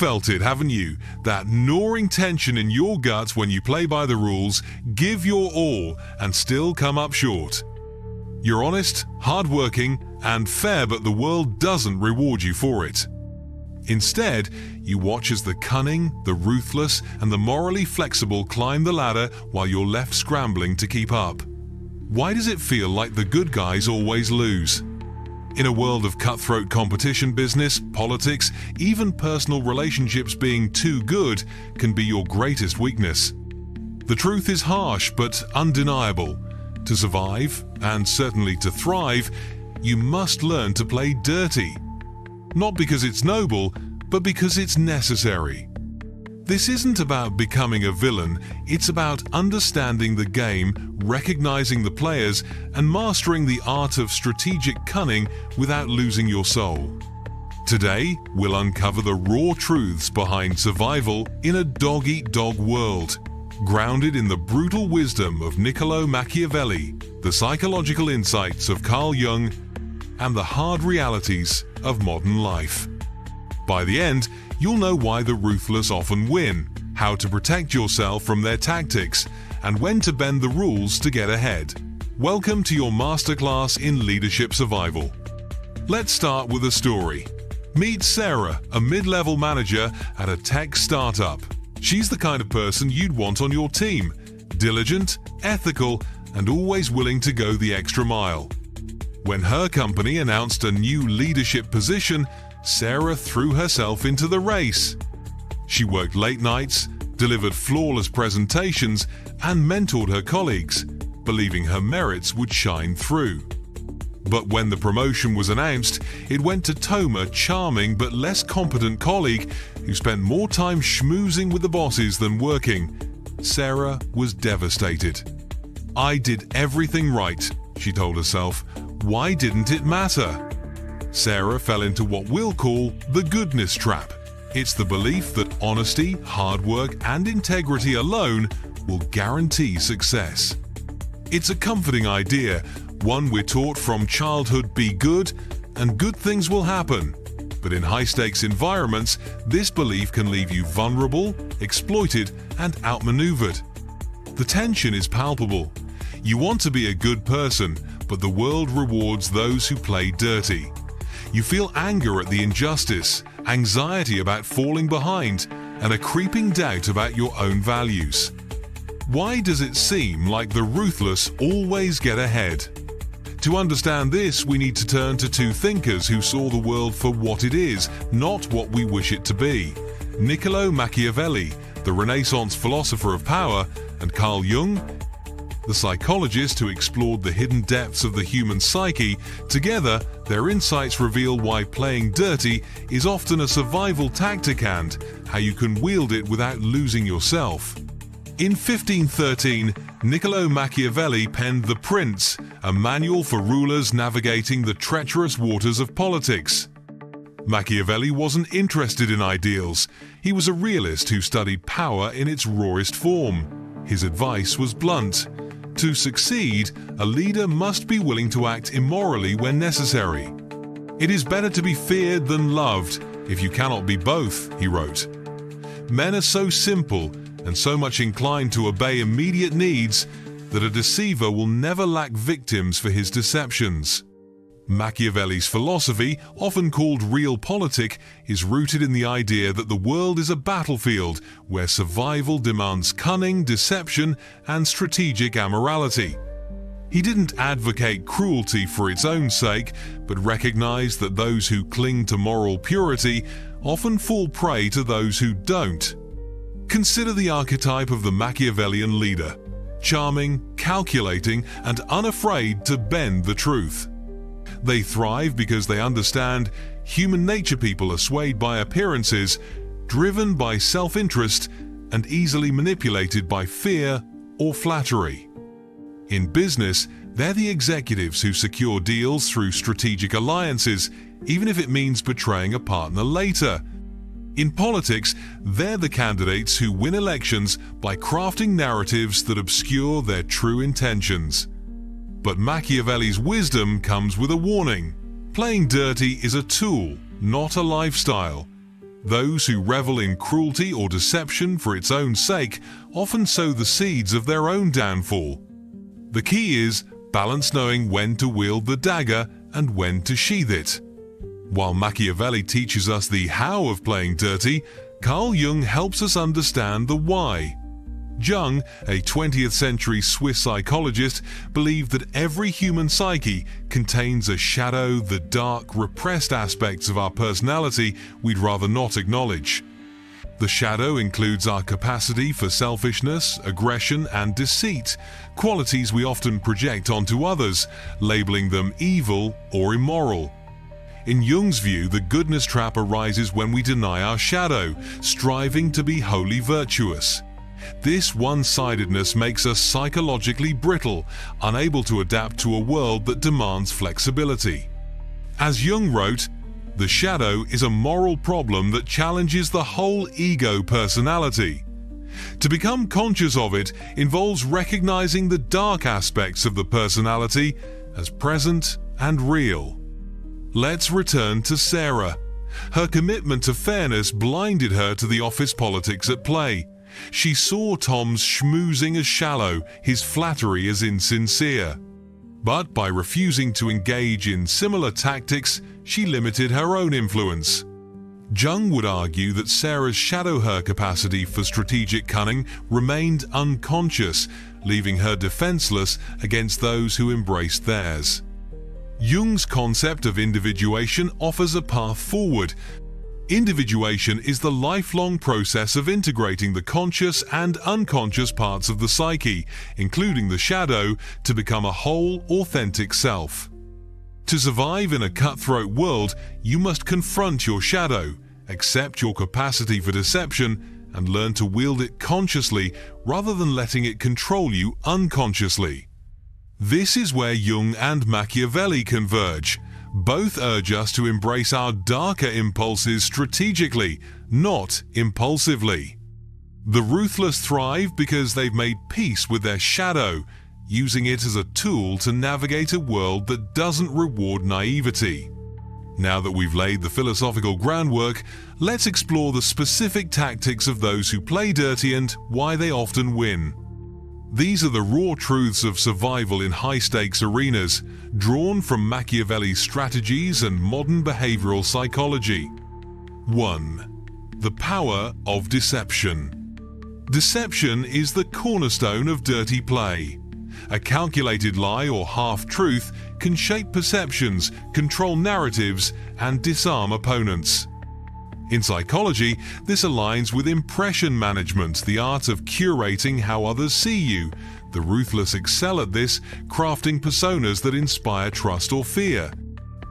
felt it, haven't you? That gnawing tension in your guts when you play by the rules, give your all, and still come up short. You're honest, hardworking, and fair, but the world doesn't reward you for it. Instead, you watch as the cunning, the ruthless, and the morally flexible climb the ladder while you're left scrambling to keep up. Why does it feel like the good guys always lose? In a world of cutthroat competition, business, politics, even personal relationships, being too good can be your greatest weakness. The truth is harsh but undeniable. To survive, and certainly to thrive, you must learn to play dirty. Not because it's noble, but because it's necessary. This isn't about becoming a villain, it's about understanding the game, recognizing the players, and mastering the art of strategic cunning without losing your soul. Today, we'll uncover the raw truths behind survival in a dog-eat-dog world, grounded in the brutal wisdom of Niccolò Machiavelli, the psychological insights of Carl Jung, and the hard realities of modern life. By the end, you'll know why the ruthless often win, how to protect yourself from their tactics, and when to bend the rules to get ahead. Welcome to your masterclass in leadership survival. Let's start with a story. Meet Sarah, a mid-level manager at a tech startup. She's the kind of person you'd want on your team, diligent, ethical, and always willing to go the extra mile. When her company announced a new leadership position, Sarah threw herself into the race. She worked late nights, delivered flawless presentations, and mentored her colleagues, believing her merits would shine through. But when the promotion was announced, it went to Toma, charming but less competent colleague who spent more time schmoozing with the bosses than working. Sarah was devastated. "I did everything right," she told herself. "Why didn't it matter?" Sarah fell into what we'll call the goodness trap. It's the belief that honesty, hard work, and integrity alone will guarantee success. It's a comforting idea, one we're taught from childhood: be good, and good things will happen. But in high-stakes environments, this belief can leave you vulnerable, exploited, and outmaneuvered. The tension is palpable. You want to be a good person, but the world rewards those who play dirty. You feel anger at the injustice, anxiety about falling behind, and a creeping doubt about your own values. Why does it seem like the ruthless always get ahead? To understand this, we need to turn to two thinkers who saw the world for what it is, not what we wish it to be. Niccolò Machiavelli, the Renaissance philosopher of power, and Carl Jung, the psychologist who explored the hidden depths of the human psyche. Together, their insights reveal why playing dirty is often a survival tactic and how you can wield it without losing yourself. In 1513, Niccolò Machiavelli penned The Prince, a manual for rulers navigating the treacherous waters of politics. Machiavelli wasn't interested in ideals. He was a realist who studied power in its rawest form. His advice was blunt. To succeed, a leader must be willing to act immorally when necessary. "It is better to be feared than loved, if you cannot be both," he wrote. Men are so simple and so much inclined to obey immediate needs that a deceiver will never lack victims for his deceptions. Machiavelli's philosophy, often called realpolitik, is rooted in the idea that the world is a battlefield where survival demands cunning, deception, and strategic amorality. He didn't advocate cruelty for its own sake, but recognized that those who cling to moral purity often fall prey to those who don't. Consider the archetype of the Machiavellian leader: charming, calculating, and unafraid to bend the truth. They thrive because they understand human nature. People are swayed by appearances, driven by self-interest, and easily manipulated by fear or flattery. In business, they're the executives who secure deals through strategic alliances, even if it means betraying a partner later. In politics, they're the candidates who win elections by crafting narratives that obscure their true intentions. But Machiavelli's wisdom comes with a warning. Playing dirty is a tool, not a lifestyle. Those who revel in cruelty or deception for its own sake often sow the seeds of their own downfall. The key is balance, knowing when to wield the dagger and when to sheath it. While Machiavelli teaches us the how of playing dirty, Carl Jung helps us understand the why. Jung, a 20th century Swiss psychologist, believed that every human psyche contains a shadow, the dark, repressed aspects of our personality we'd rather not acknowledge. The shadow includes our capacity for selfishness, aggression, and deceit, qualities we often project onto others, labeling them evil or immoral. In Jung's view, the goodness trap arises when we deny our shadow, striving to be wholly virtuous. This one-sidedness makes us psychologically brittle, unable to adapt to a world that demands flexibility. As Jung wrote, "The shadow is a moral problem that challenges the whole ego personality. To become conscious of it involves recognizing the dark aspects of the personality as present and real." Let's return to Sarah. Her commitment to fairness blinded her to the office politics at play. She saw Tom's schmoozing as shallow, his flattery as insincere. But by refusing to engage in similar tactics, she limited her own influence. Jung would argue that Sarah's shadow her capacity for strategic cunning remained unconscious, leaving her defenseless against those who embraced theirs. Jung's concept of individuation offers a path forward. Individuation is the lifelong process of integrating the conscious and unconscious parts of the psyche, including the shadow, to become a whole, authentic self. To survive in a cutthroat world, you must confront your shadow, accept your capacity for deception, and learn to wield it consciously rather than letting it control you unconsciously. This is where Jung and Machiavelli converge. Both urge us to embrace our darker impulses strategically, not impulsively. The ruthless thrive because they've made peace with their shadow, using it as a tool to navigate a world that doesn't reward naivety. Now that we've laid the philosophical groundwork, let's explore the specific tactics of those who play dirty and why they often win. These are the raw truths of survival in high-stakes arenas, drawn from Machiavelli's strategies and modern behavioral psychology. 1. The power of deception. Deception is the cornerstone of dirty play. A calculated lie or half-truth can shape perceptions, control narratives, and disarm opponents. In psychology, this aligns with impression management, the art of curating how others see you. The ruthless excel at this, crafting personas that inspire trust or fear.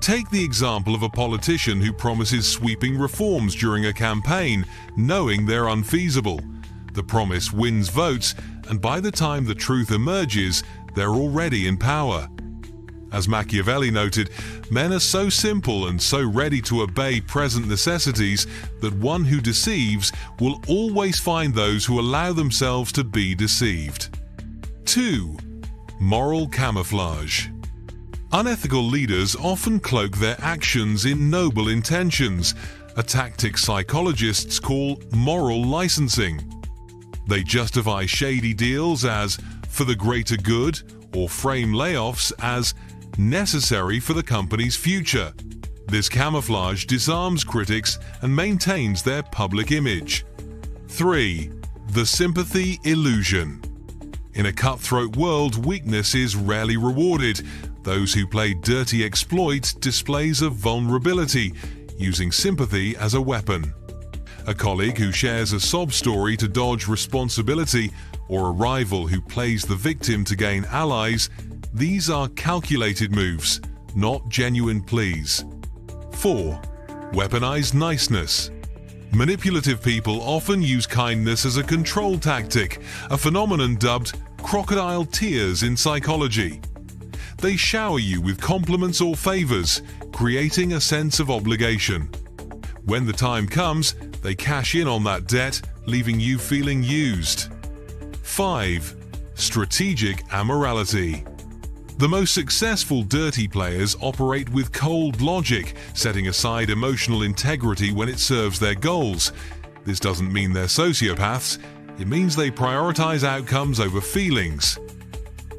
Take the example of a politician who promises sweeping reforms during a campaign, knowing they're unfeasible. The promise wins votes, and by the time the truth emerges, they're already in power. As Machiavelli noted, men are so simple and so ready to obey present necessities that one who deceives will always find those who allow themselves to be deceived. 2. Moral camouflage. Unethical leaders often cloak their actions in noble intentions, a tactic psychologists call moral licensing. They justify shady deals as for the greater good or frame layoffs as necessary for the company's future. This camouflage disarms critics and maintains their public image. 3. The sympathy illusion. In a cutthroat world, weakness is rarely rewarded. Those who play dirty exploit displays of vulnerability, using sympathy as a weapon. A colleague who shares a sob story to dodge responsibility, or a rival who plays the victim to gain allies, these are calculated moves, not genuine pleas. 4. Weaponized niceness. Manipulative people often use kindness as a control tactic, a phenomenon dubbed crocodile tears in psychology. They shower you with compliments or favors, creating a sense of obligation. When the time comes, they cash in on that debt, leaving you feeling used. 5. Strategic amorality. The most successful dirty players operate with cold logic, setting aside emotional integrity when it serves their goals. This doesn't mean they're sociopaths, it means they prioritize outcomes over feelings.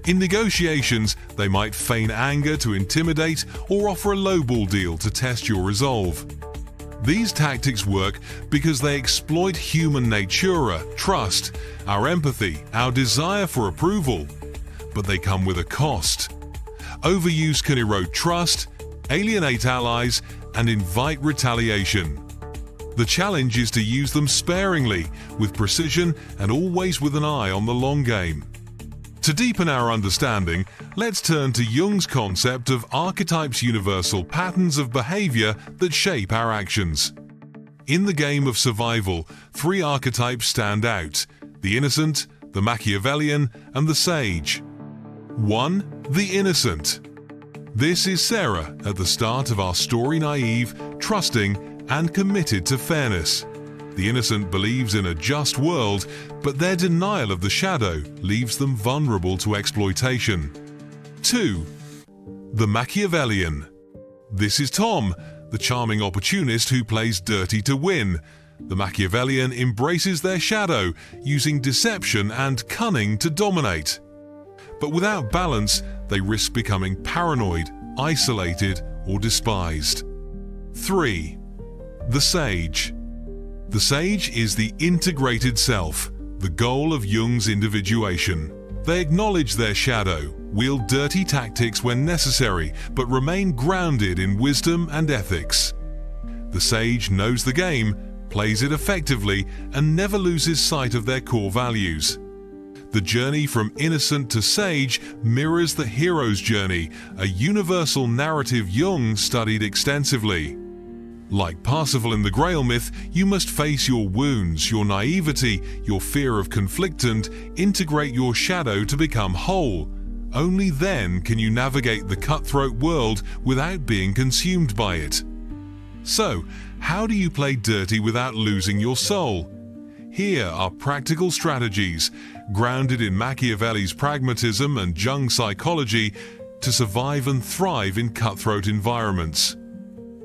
In negotiations, they might feign anger to intimidate or offer a lowball deal to test your resolve. These tactics work because they exploit human natura, trust, our empathy, our desire for approval. But they come with a cost. Overuse can erode trust, alienate allies, and invite retaliation. The challenge is to use them sparingly, with precision, and always with an eye on the long game. To deepen our understanding, let's turn to Jung's concept of archetypes, universal patterns of behavior that shape our actions. In the game of survival, 3 archetypes stand out: the innocent, the Machiavellian, and the sage. 1. The innocent. This is Sarah at the start of our story, naive, trusting, and committed to fairness. The innocent believes in a just world, but their denial of the shadow leaves them vulnerable to exploitation. 2. The Machiavellian. This is Tom, the charming opportunist who plays dirty to win. The Machiavellian embraces their shadow, using deception and cunning to dominate. But without balance, they risk becoming paranoid, isolated, or despised. 3. The sage. The sage is the integrated self, the goal of Jung's individuation. They acknowledge their shadow, wield dirty tactics when necessary, but remain grounded in wisdom and ethics. The sage knows the game, plays it effectively, and never loses sight of their core values. The journey from innocent to sage mirrors the hero's journey, a universal narrative Jung studied extensively. Like Parsifal in the Grail myth, you must face your wounds, your naivety, your fear of conflict, and integrate your shadow to become whole. Only then can you navigate the cutthroat world without being consumed by it. So, how do you play dirty without losing your soul? Here are practical strategies, grounded in Machiavelli's pragmatism and Jung's psychology, to survive and thrive in cutthroat environments.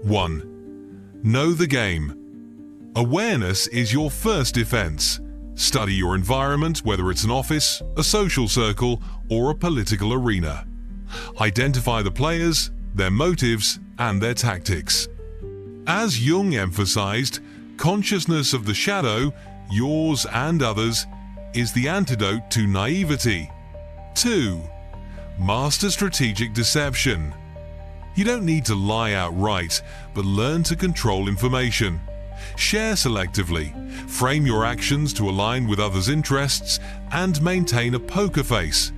1. Know the game. Awareness is your first defense. Study your environment, whether it's an office, a social circle, or a political arena. Identify the players, their motives, and their tactics. As Jung emphasized, consciousness of the shadow, yours and others, is the antidote to naivety. 2. Master strategic deception. You don't need to lie outright, but learn to control information. Share selectively, frame your actions to align with others' interests, and maintain a poker face.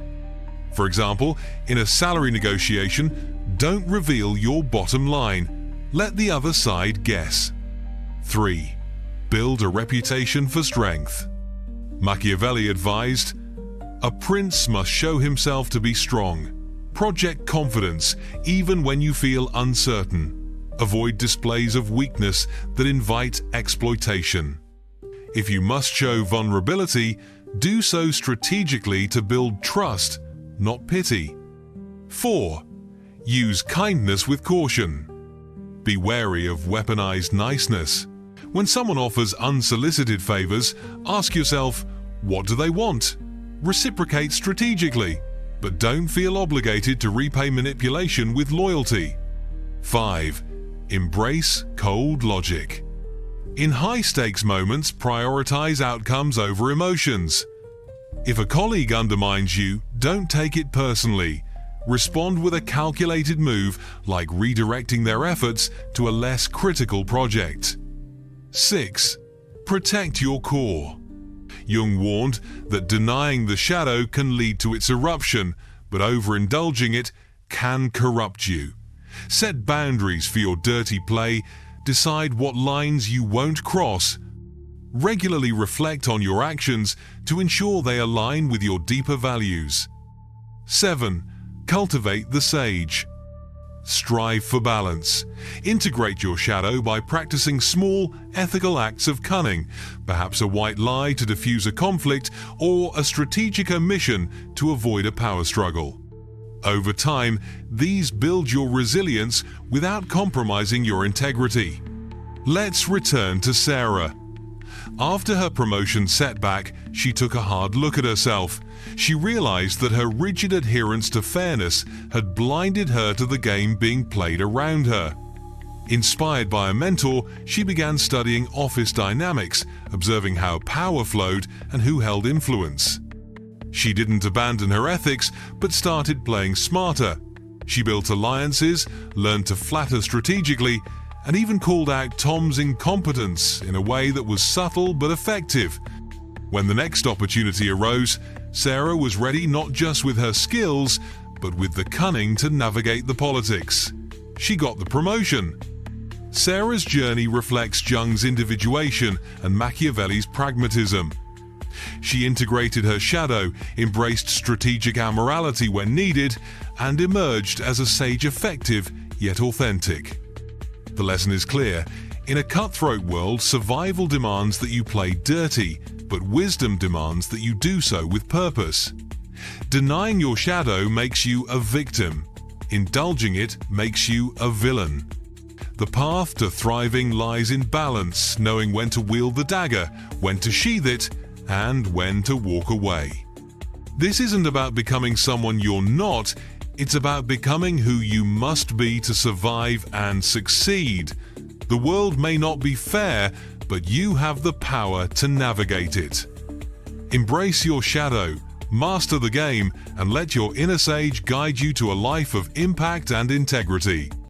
For example, in a salary negotiation, don't reveal your bottom line. Let the other side guess. 3. Build a reputation for strength. Machiavelli advised, "A prince must show himself to be strong. Project confidence even when you feel uncertain. Avoid displays of weakness that invite exploitation. If you must show vulnerability, do so strategically to build trust, not pity." 4. Use kindness with caution. Be wary of weaponized niceness. When someone offers unsolicited favors, ask yourself, what do they want? Reciprocate strategically, but don't feel obligated to repay manipulation with loyalty. 5. Embrace cold logic. In high-stakes moments, prioritize outcomes over emotions. If a colleague undermines you, don't take it personally. Respond with a calculated move, like redirecting their efforts to a less critical project. 6. Protect your core. Jung warned that denying the shadow can lead to its eruption, but overindulging it can corrupt you. Set boundaries for your dirty play, decide what lines you won't cross. Regularly reflect on your actions to ensure they align with your deeper values. 7. Cultivate the sage. Strive for balance. Integrate your shadow by practicing small, ethical acts of cunning, perhaps a white lie to diffuse a conflict or a strategic omission to avoid a power struggle. Over time, these build your resilience without compromising your integrity. Let's return to Sarah. After her promotion setback, she took a hard look at herself. She realized that her rigid adherence to fairness had blinded her to the game being played around her. Inspired by a mentor, she began studying office dynamics, observing how power flowed and who held influence. She didn't abandon her ethics, but started playing smarter. She built alliances, learned to flatter strategically, and even called out Tom's incompetence in a way that was subtle but effective. When the next opportunity arose, Sarah was ready not just with her skills, but with the cunning to navigate the politics. She got the promotion. Sarah's journey reflects Jung's individuation and Machiavelli's pragmatism. She integrated her shadow, embraced strategic amorality when needed, and emerged as a sage effective yet authentic. The lesson is clear. In a cutthroat world, survival demands that you play dirty, but wisdom demands that you do so with purpose. Denying your shadow makes you a victim. Indulging it makes you a villain. The path to thriving lies in balance, knowing when to wield the dagger, when to sheath it, and when to walk away. This isn't about becoming someone you're not, it's about becoming who you must be to survive and succeed. The world may not be fair, but you have the power to navigate it. Embrace your shadow, master the game, and let your inner sage guide you to a life of impact and integrity.